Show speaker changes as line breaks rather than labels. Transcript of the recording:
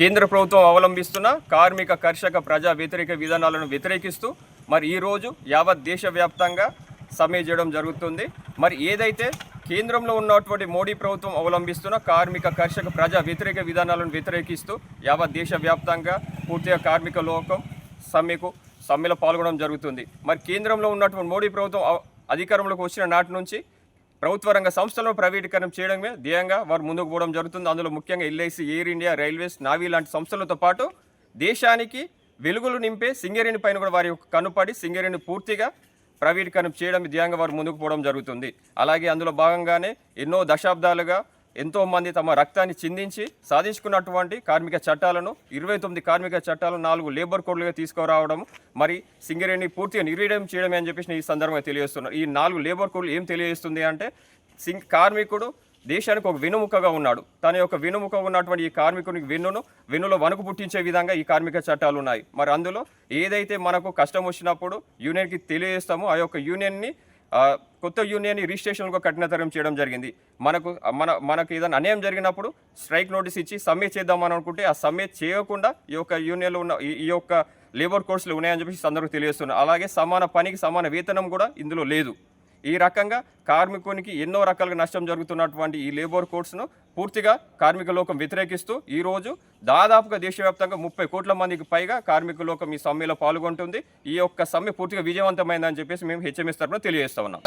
కేంద్ర ప్రభుత్వం అవలంబిస్తున్న కార్మిక కర్షక ప్రజా వ్యతిరేక విధానాలను వ్యతిరేకిస్తూ మరి ఈరోజు యావత్ దేశవ్యాప్తంగా సమ్మె చేయడం జరుగుతుంది. మరి ఏదైతే కేంద్రంలో ఉన్నటువంటి మోడీ ప్రభుత్వం అవలంబిస్తున్న కార్మిక కర్షక ప్రజా వ్యతిరేక విధానాలను వ్యతిరేకిస్తూ యావత్ దేశవ్యాప్తంగా పూర్తిగా కార్మిక లోకం సమ్మెలో పాల్గొనడం జరుగుతుంది. మరి కేంద్రంలో ఉన్నటువంటి మోడీ ప్రభుత్వం అధికారంలోకి వచ్చిన నాటి నుంచి ప్రభుత్వ రంగ సంస్థలను ప్రైవేటీకరణ చేయడమే ధ్యేయంగా వారు ముందుకు పోవడం జరుగుతుంది. అందులో ముఖ్యంగా LIC, air India, railways, navy లాంటి సంస్థలతో పాటు దేశానికి వెలుగులు నింపే సింగరేణి పైన కూడా వారి కనుపడి సింగరేణి పూర్తిగా ప్రైవేటీకరణ చేయడం ధ్యేయంగా వారు ముందుకు పోవడం జరుగుతుంది. అలాగే అందులో భాగంగానే ఎన్నో దశాబ్దాలుగా ఎంతోమంది తమ రక్తాన్ని చిందించి సాధించుకున్నటువంటి కార్మిక చట్టాలను 29 కార్మిక చట్టాలను 4 లేబర్ కోడ్లుగా తీసుకురావడం, మరి సింగరేణి పూర్తిగా నిర్వీర్యం చేయడమే అని చెప్పేసి ఈ సందర్భంగా తెలియజేస్తున్నారు. ఈ 4 లేబర్ కోడ్లు ఏం తెలియజేస్తుంది అంటే కార్మికుడు దేశానికి ఒక వెన్నుముకగా ఉన్నాడు. తన యొక్క వెన్నుముక ఉన్నటువంటి ఈ కార్మికునికి వెన్నులో వణుకు పుట్టించే విధంగా ఈ కార్మిక చట్టాలు ఉన్నాయి. మరి అందులో ఏదైతే మనకు కష్టం వచ్చినప్పుడు యూనియన్కి తెలియజేస్తామో ఆ యొక్క యూనియన్ని కొత్త యూనియన్ని రిజిస్ట్రేషన్గా కఠినతరం చేయడం జరిగింది. మనకు ఏదైనా అన్యాయం జరిగినప్పుడు స్ట్రైక్ నోటీస్ ఇచ్చి సమ్మె చేద్దామని అనుకుంటే ఆ సమ్మె చేయకుండా ఈ యొక్క యూనియన్లో ఉన్న ఈ యొక్క లేబర్ కోడ్స్లు ఉన్నాయని చెప్పి అందరికీ తెలియజేస్తున్నారు. అలాగే సమాన పనికి సమాన వేతనం కూడా ఇందులో లేదు. ఈ రకంగా కార్మికునికి ఎన్నో రకాలుగా నష్టం జరుగుతున్నటువంటి ఈ లేబర్ కోడ్స్ను పూర్తిగా కార్మిక లోకం వ్యతిరేకిస్తూ ఈరోజు దాదాపుగా దేశవ్యాప్తంగా 30 కోట్ల మందికి పైగా కార్మిక లోకం ఈ సమ్మెలో పాల్గొంటుంది. ఈ యొక్క సమ్మె పూర్తిగా విజయవంతమైందని చెప్పేసి మేము హెచ్ఎంఎస్ తరఫున తెలియజేస్తా ఉన్నాం.